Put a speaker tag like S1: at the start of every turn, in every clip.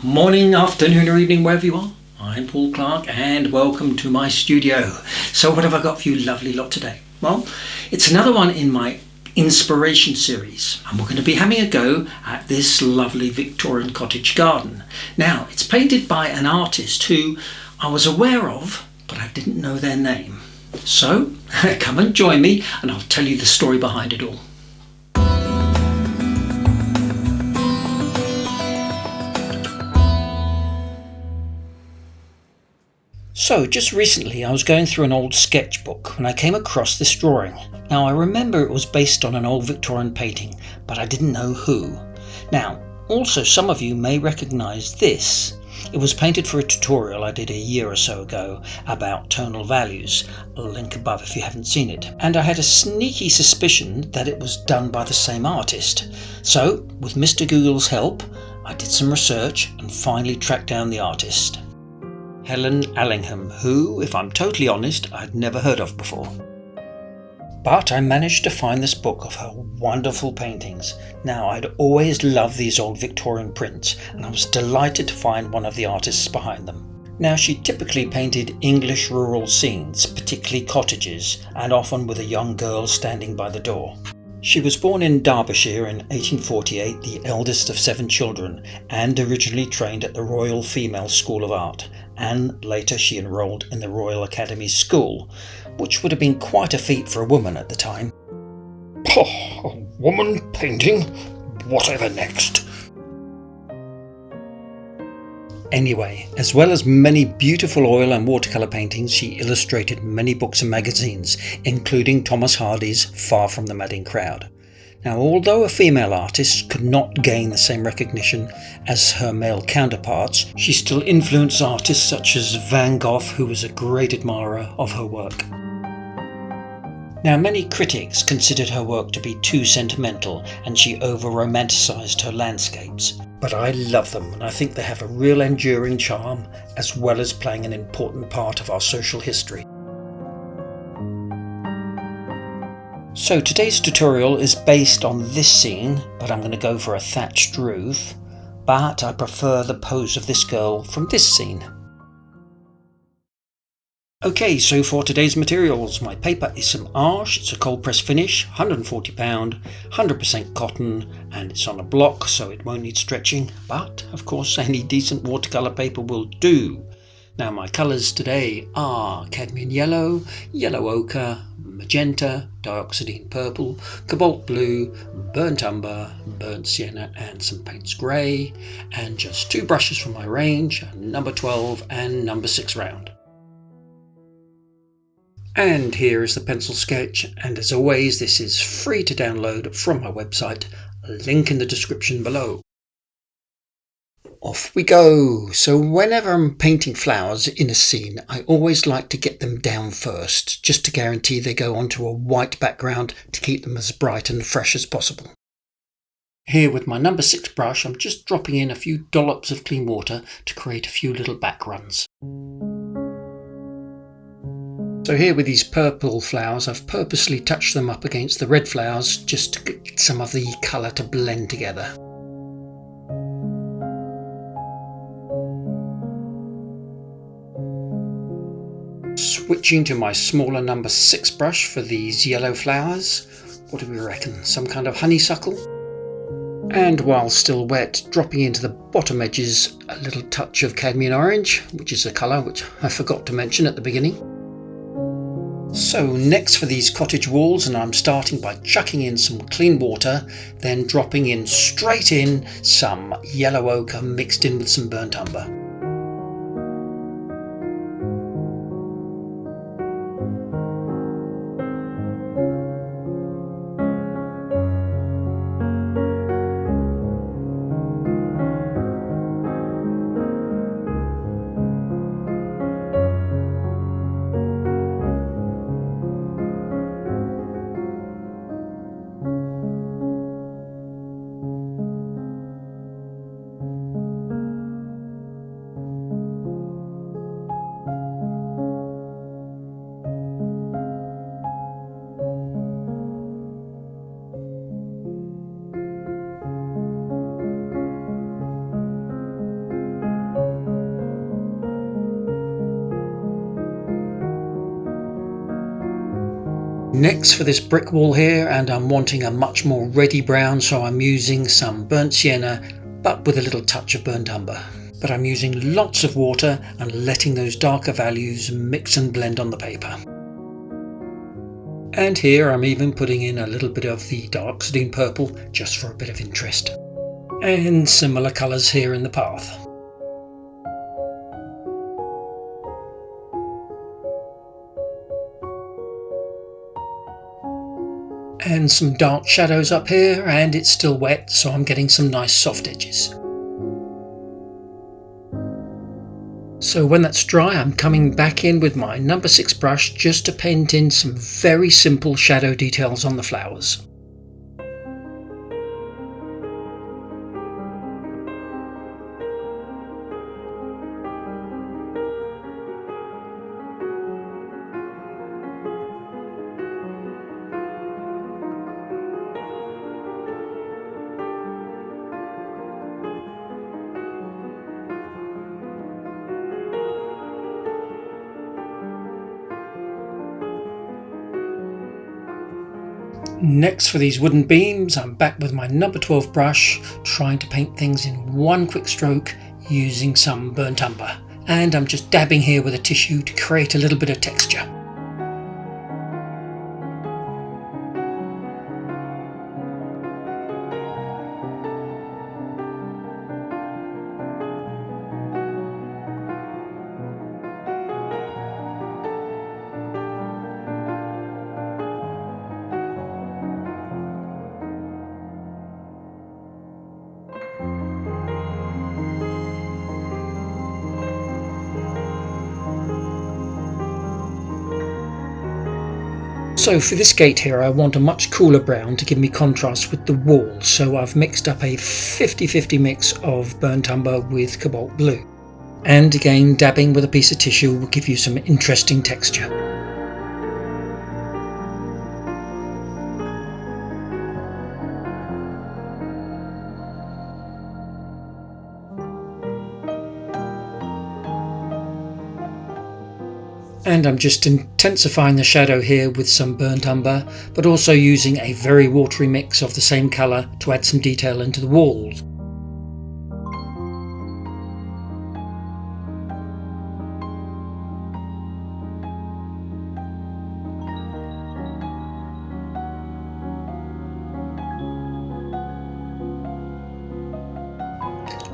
S1: Morning, afternoon or evening, wherever you are. I'm Paul Clark and welcome to my studio. So what have I got for you lovely lot today? Well, it's another one in my inspiration series and we're going to be having a go at this lovely Victorian cottage garden. Now, it's painted by an artist who I was aware of, but I didn't know their name. So come and join me and I'll tell you the story behind it all. So just recently I was going through an old sketchbook when I came across this drawing. Now I remember it was based on an old Victorian painting, but I didn't know who. Now also some of you may recognise this. It was painted for a tutorial I did a year or so ago about tonal values. I'll link above if you haven't seen it. And I had a sneaky suspicion that it was done by the same artist. So with Mr. Google's help I did some research and finally tracked down the artist. Helen Allingham, who, if I'm totally honest, I'd never heard of before. But I managed to find this book of her wonderful paintings. Now, I'd always loved these old Victorian prints, and I was delighted to find one of the artists behind them. Now, she typically painted English rural scenes, particularly cottages, and often with a young girl standing by the door. She was born in Derbyshire in 1848, the eldest of 7 children, and originally trained at the Royal Female School of Art, and later she enrolled in the Royal Academy School, which would have been quite a feat for a woman at the time. A woman painting? Whatever next? Anyway, as well as many beautiful oil and watercolour paintings, she illustrated many books and magazines, including Thomas Hardy's Far from the Madding Crowd. Now, although a female artist could not gain the same recognition as her male counterparts, she still influenced artists such as Van Gogh, who was a great admirer of her work. Now, many critics considered her work to be too sentimental and she over-romanticised her landscapes. But I love them and I think they have a real enduring charm as well as playing an important part of our social history. So today's tutorial is based on this scene, but I'm going to go for a thatched roof, but I prefer the pose of this girl from this scene. Okay, so for today's materials, my paper is some Arche, it's a cold press finish, £140, 100% cotton, and it's on a block so it won't need stretching, but of course any decent watercolour paper will do. Now my colours today are cadmium yellow, yellow ochre, magenta, dioxazine purple, cobalt blue, burnt umber, burnt sienna and some paints grey, and just 2 brushes from my range, number 12 and number 6 round. And here is the pencil sketch, and as always this is free to download from my website, link in the description below. Off we go! So whenever I'm painting flowers in a scene, I always like to get them down first, just to guarantee they go onto a white background to keep them as bright and fresh as possible. Here with my number 6 brush, I'm just dropping in a few dollops of clean water to create a few little backruns. So here with these purple flowers, I've purposely touched them up against the red flowers just to get some of the colour to blend together. Switching to my smaller number 6 brush for these yellow flowers. What do we reckon? Some kind of honeysuckle? And while still wet, dropping into the bottom edges a little touch of cadmium orange, which is a colour which I forgot to mention at the beginning. So next for these cottage walls, and I'm starting by chucking in some clean water, then dropping in straight in some yellow ochre mixed in with some burnt umber. Next for this brick wall here, and I'm wanting a much more reddy brown, so I'm using some burnt sienna but with a little touch of burnt umber. But I'm using lots of water and letting those darker values mix and blend on the paper. And here I'm even putting in a little bit of the dark Oxidine purple just for a bit of interest. And similar colours here in the path. And some dark shadows up here, and it's still wet, so I'm getting some nice soft edges. So when that's dry, I'm coming back in with my number 6 brush just to paint in some very simple shadow details on the flowers. Next for these wooden beams, I'm back with my number 12 brush, trying to paint things in one quick stroke using some burnt umber. And I'm just dabbing here with a tissue to create a little bit of texture. So for this gate here, I want a much cooler brown to give me contrast with the wall, so I've mixed up a 50-50 mix of burnt umber with cobalt blue. And again, dabbing with a piece of tissue will give you some interesting texture. And I'm just intensifying the shadow here with some burnt umber, but also using a very watery mix of the same colour to add some detail into the walls.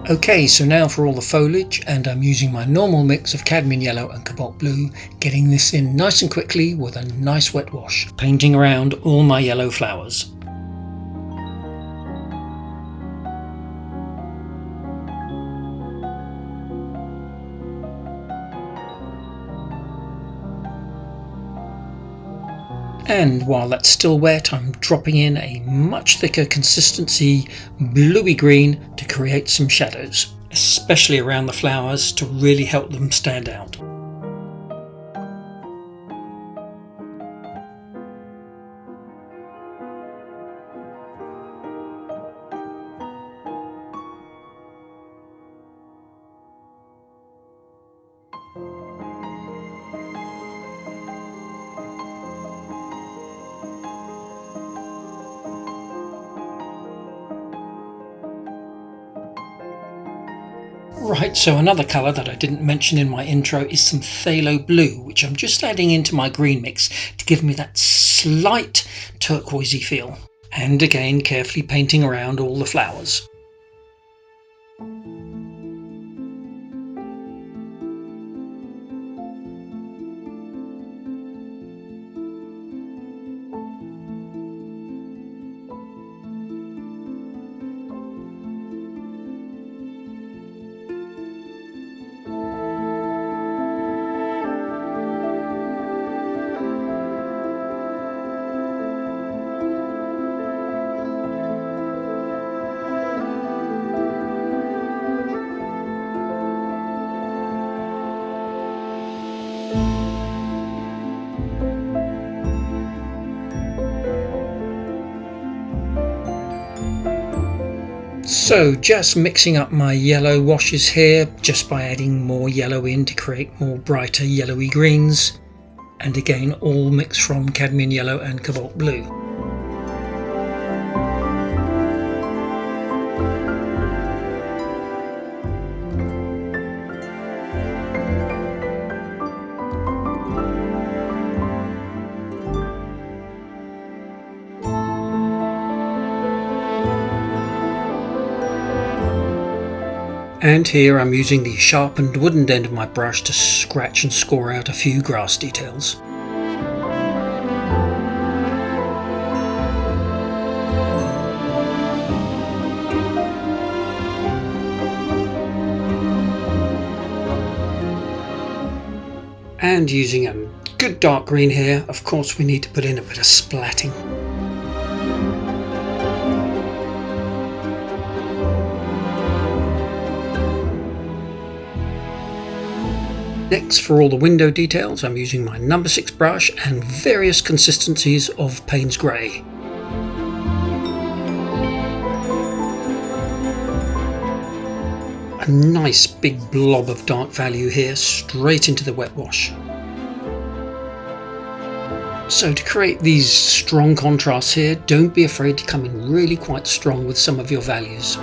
S1: Okay, so now for all the foliage, and I'm using my normal mix of cadmium yellow and cobalt blue, getting this in nice and quickly with a nice wet wash, painting around all my yellow flowers. And while that's still wet, I'm dropping in a much thicker consistency bluey green to create some shadows, especially around the flowers to really help them stand out. Right, so another colour that I didn't mention in my intro is some phthalo blue, which I'm just adding into my green mix to give me that slight turquoisey feel. And again, carefully painting around all the flowers. So just mixing up my yellow washes here, just by adding more yellow in to create more brighter yellowy greens. and again all mixed from cadmium yellow and cobalt blue. And here I'm using the sharpened wooden end of my brush to scratch and score out a few grass details. And using a good dark green here, of course we need to put in a bit of splatting. Next, for all the window details, I'm using my number 6 brush and various consistencies of Payne's Grey. A nice big blob of dark value here, straight into the wet wash. So to create these strong contrasts here, don't be afraid to come in really quite strong with some of your values.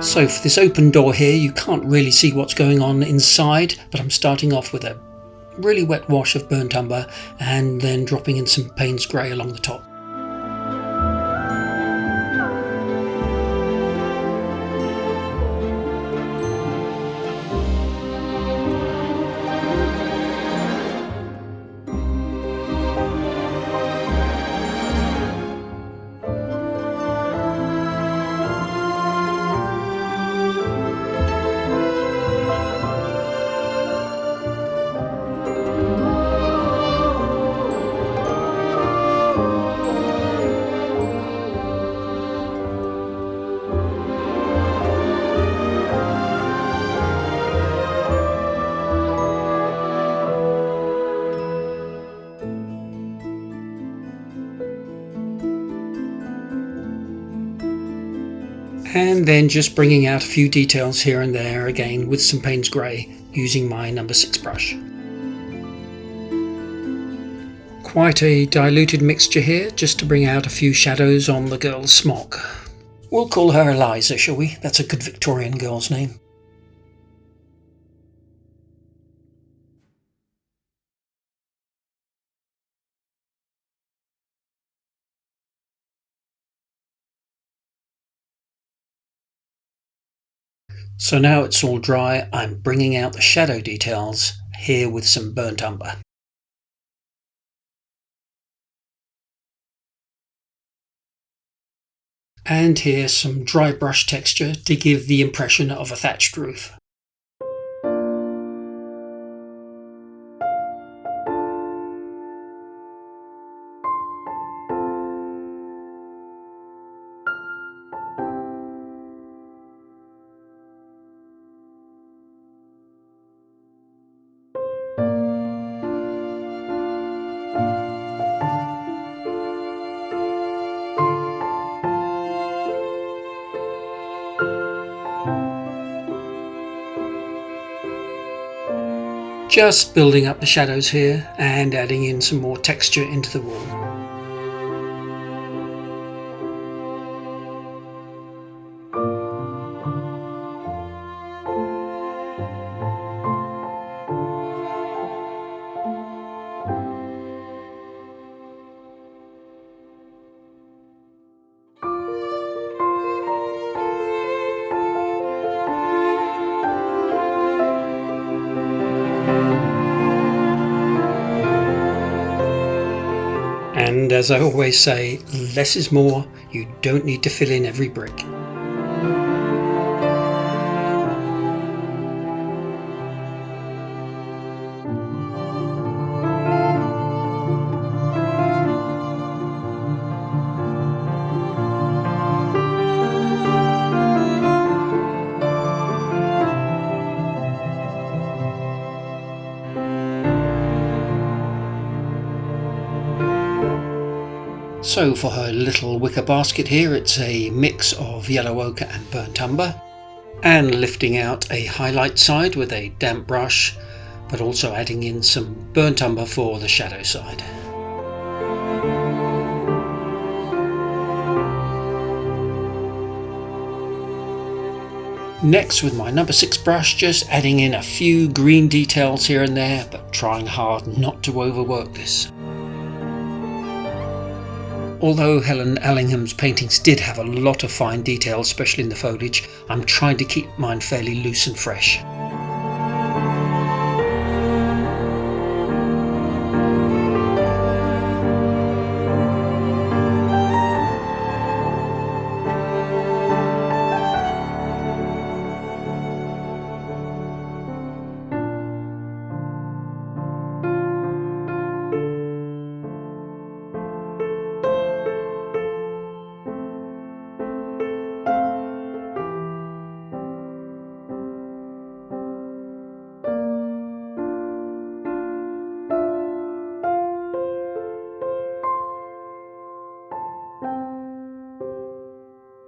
S1: So for this open door here, you can't really see what's going on inside, but I'm starting off with a really wet wash of burnt umber and then dropping in some Payne's Grey along the top. And then just bringing out a few details here and there again with some Payne's Grey using my number 6 brush. Quite a diluted mixture here just to bring out a few shadows on the girl's smock. We'll call her Eliza, shall we? That's a good Victorian girl's name. So now it's all dry, I'm bringing out the shadow details here with some burnt umber. And here some dry brush texture to give the impression of a thatched roof. Just building up the shadows here and adding in some more texture into the wall. And as I always say, less is more. You don't need to fill in every brick. So for her little wicker basket here, it's a mix of yellow ochre and burnt umber. and lifting out a highlight side with a damp brush, but also adding in some burnt umber for the shadow side. Next, with my number 6 brush, just adding in a few green details here and there, but trying hard not to overwork this. Although Helen Allingham's paintings did have a lot of fine detail, especially in the foliage, I'm trying to keep mine fairly loose and fresh.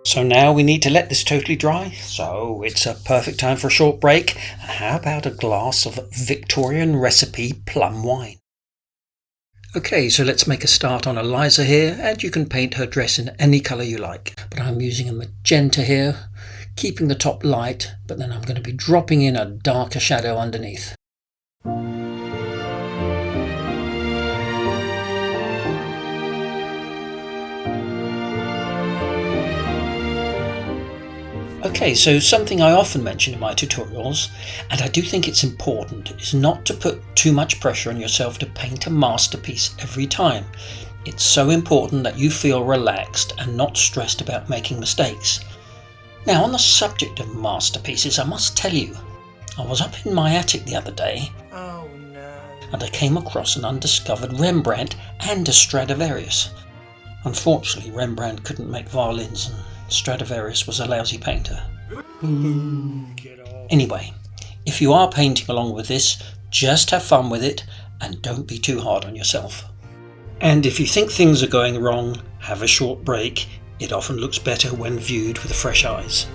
S1: So now we need to let this totally dry, so it's a perfect time for a short break. And how about a glass of Victorian recipe plum wine? Okay, so let's make a start on Eliza here, and you can paint her dress in any colour you like. But I'm using a magenta here, keeping the top light, but then I'm going to be dropping in a darker shadow underneath. Okay, so something I often mention in my tutorials, and I do think it's important, is not to put too much pressure on yourself to paint a masterpiece every time. It's so important that you feel relaxed and not stressed about making mistakes. Now, on the subject of masterpieces, I must tell you, I was up in my attic the other day, and I came across an undiscovered Rembrandt and a Stradivarius. Unfortunately, Rembrandt couldn't make violins, and Stradivarius was a lousy painter. Anyway, if you are painting along with this, just have fun with it and don't be too hard on yourself. And if you think things are going wrong, have a short break. It often looks better when viewed with fresh eyes.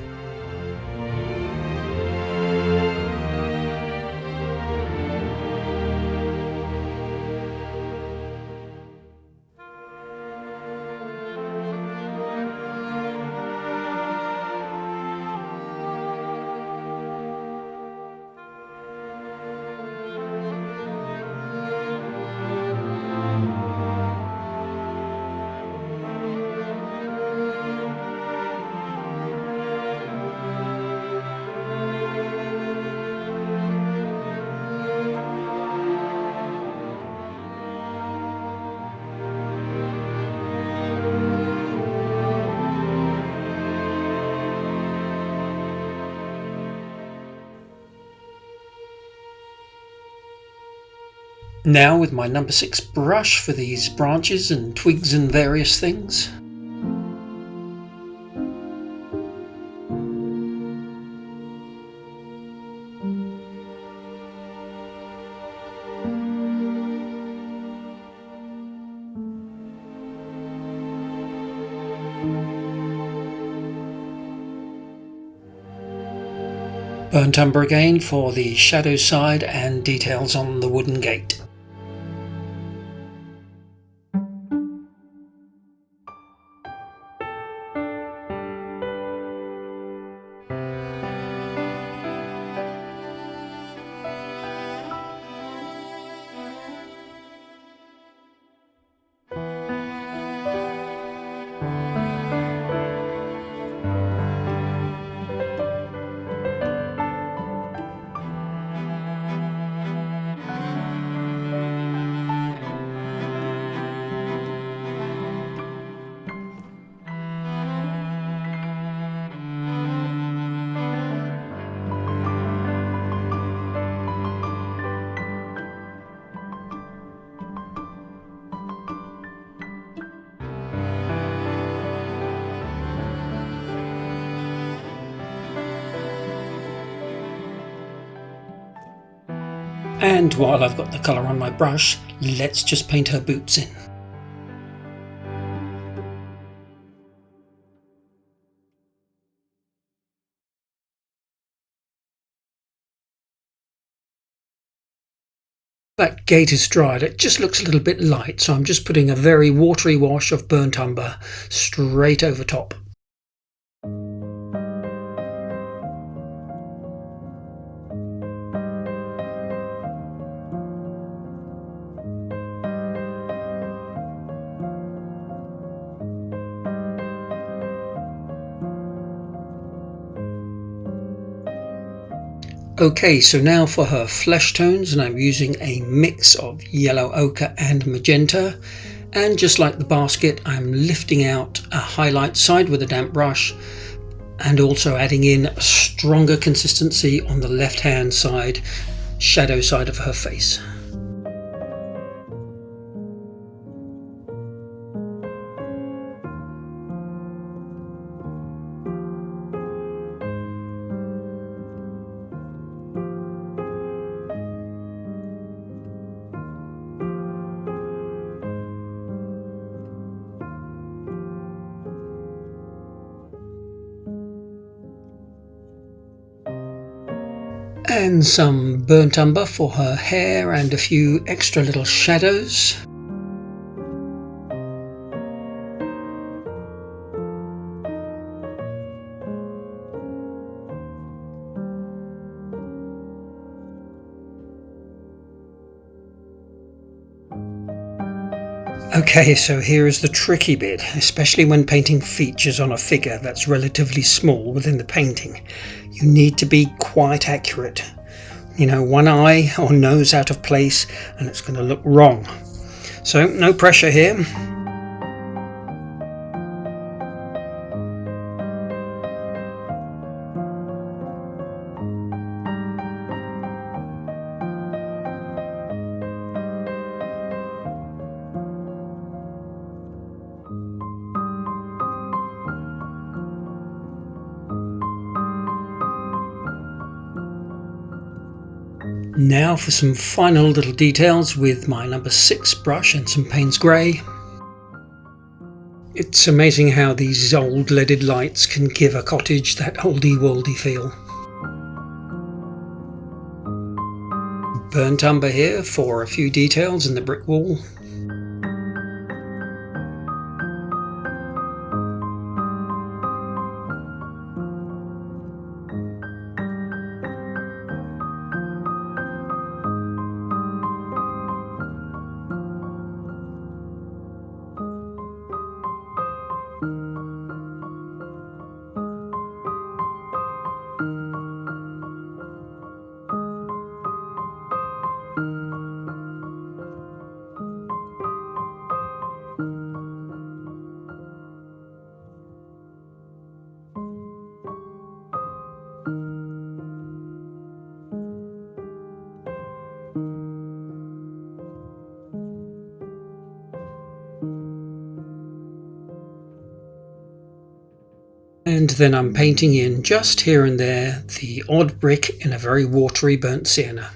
S1: Now with my number 6 brush for these branches and twigs and various things. Burnt umber again for the shadow side and details on the wooden gate. And while I've got the colour on my brush, let's just paint her boots in. gate is dried, it just looks a little bit light, so I'm just putting a very watery wash of burnt umber straight over top. Okay, so now for her flesh tones, and I'm using a mix of yellow ochre and magenta, and just like the basket, I'm lifting out a highlight side with a damp brush and also adding in a stronger consistency on the left hand side, shadow side of her face. And some burnt umber for her hair and a few extra little shadows. Okay, so here is the tricky bit, especially when painting features on a figure that's relatively small within the painting. You need to be quite accurate. You know, one eye or nose out of place and it's going to look wrong. So no pressure here. Now for some final little details with my number 6 brush and some Payne's Grey. It's amazing how these old leaded lights can give a cottage that oldie-worldy feel. Burnt umber here for a few details in the brick wall. And then I'm painting in just here and there the odd brick in a very watery burnt sienna.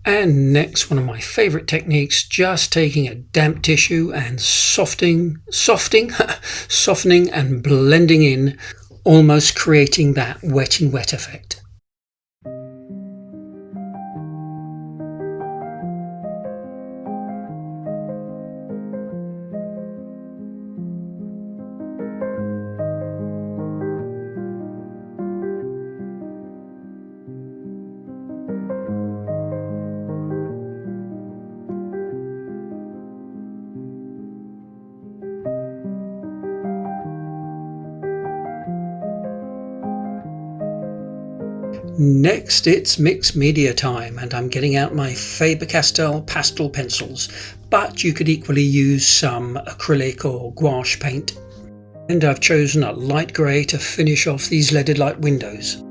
S1: And next, one of my favourite techniques, just taking a damp tissue and softening and blending in, almost creating that wet in wet effect. Next, it's mixed media time, and I'm getting out my Faber-Castell pastel pencils, but you could equally use some acrylic or gouache paint. And I've chosen a light grey to finish off these leaded light windows.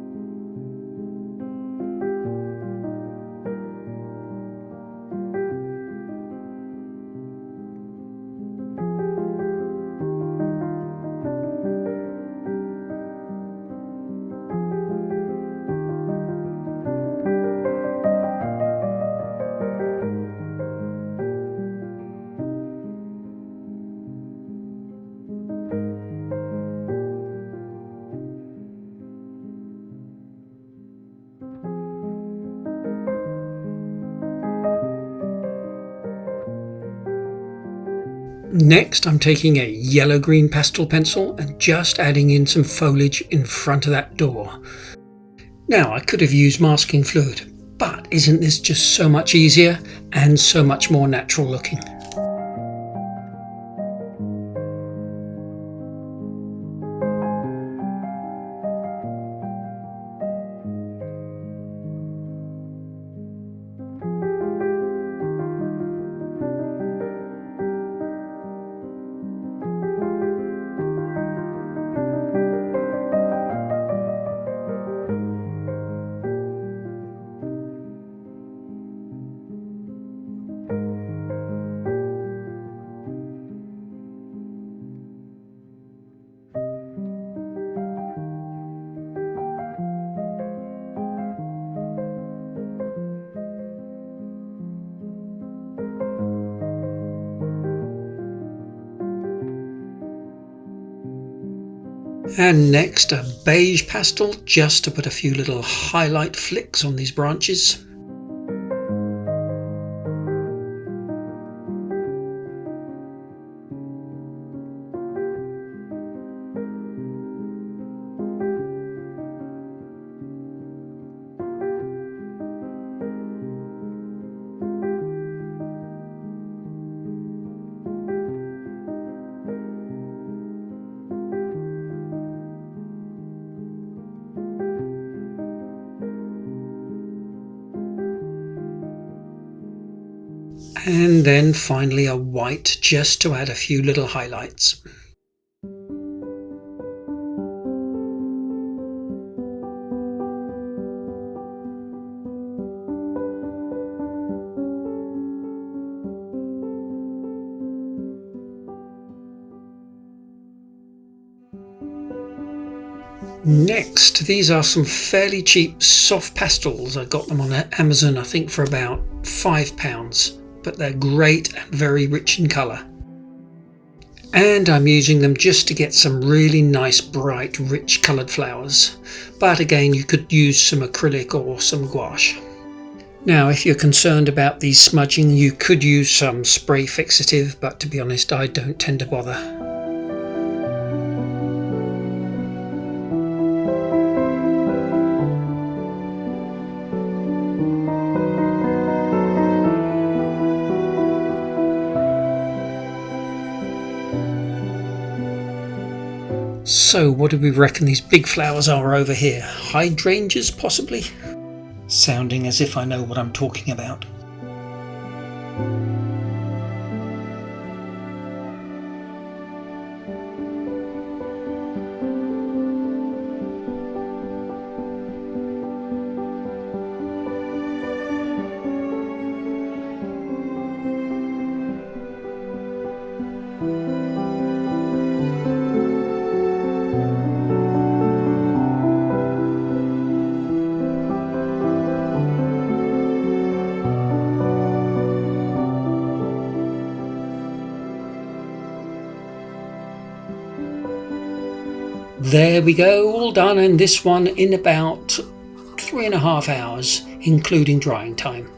S1: Next, I'm taking a yellow-green pastel pencil and just adding in some foliage in front of that door. Now, I could have used masking fluid, but isn't this just so much easier and so much more natural looking? And next, a beige pastel just to put a few little highlight flicks on these branches. And then finally a white just to add a few little highlights. Next, these are some fairly cheap soft pastels. I got them on Amazon, I think for about £5. But they're great and very rich in colour. And I'm using them just to get some really nice, bright, rich coloured flowers. But again, you could use some acrylic or some gouache. Now, if you're concerned about these smudging, you could use some spray fixative, but to be honest, I don't tend to bother. So what do we reckon these big flowers are over here? Hydrangeas, possibly? Sounding as if I know what I'm talking about. There we go, all done, and this one in about 3.5 hours, including drying time.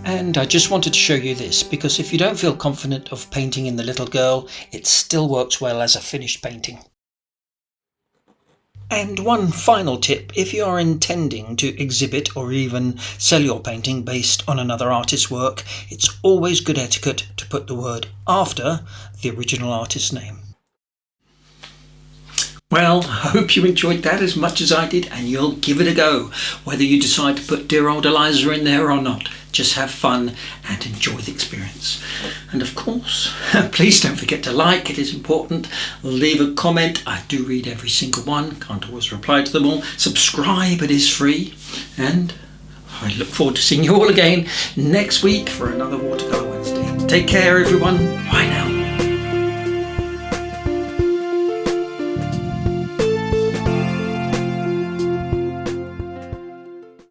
S1: And I just wanted to show you this, because if you don't feel confident of painting in the little girl, it still works well as a finished painting. And one final tip, if you are intending to exhibit or even sell your painting based on another artist's work, it's always good etiquette to put the word after the original artist's name. Well, I hope you enjoyed that as much as I did, and you'll give it a go, whether you decide to put dear old Eliza in there or not. Just have fun and enjoy the experience. And of course, please don't forget to like, it is important. Leave a comment, I do read every single one, can't always reply to them all. Subscribe, it is free. And I look forward to seeing you all again next week for another Watercolour Wednesday. Take care everyone, bye now.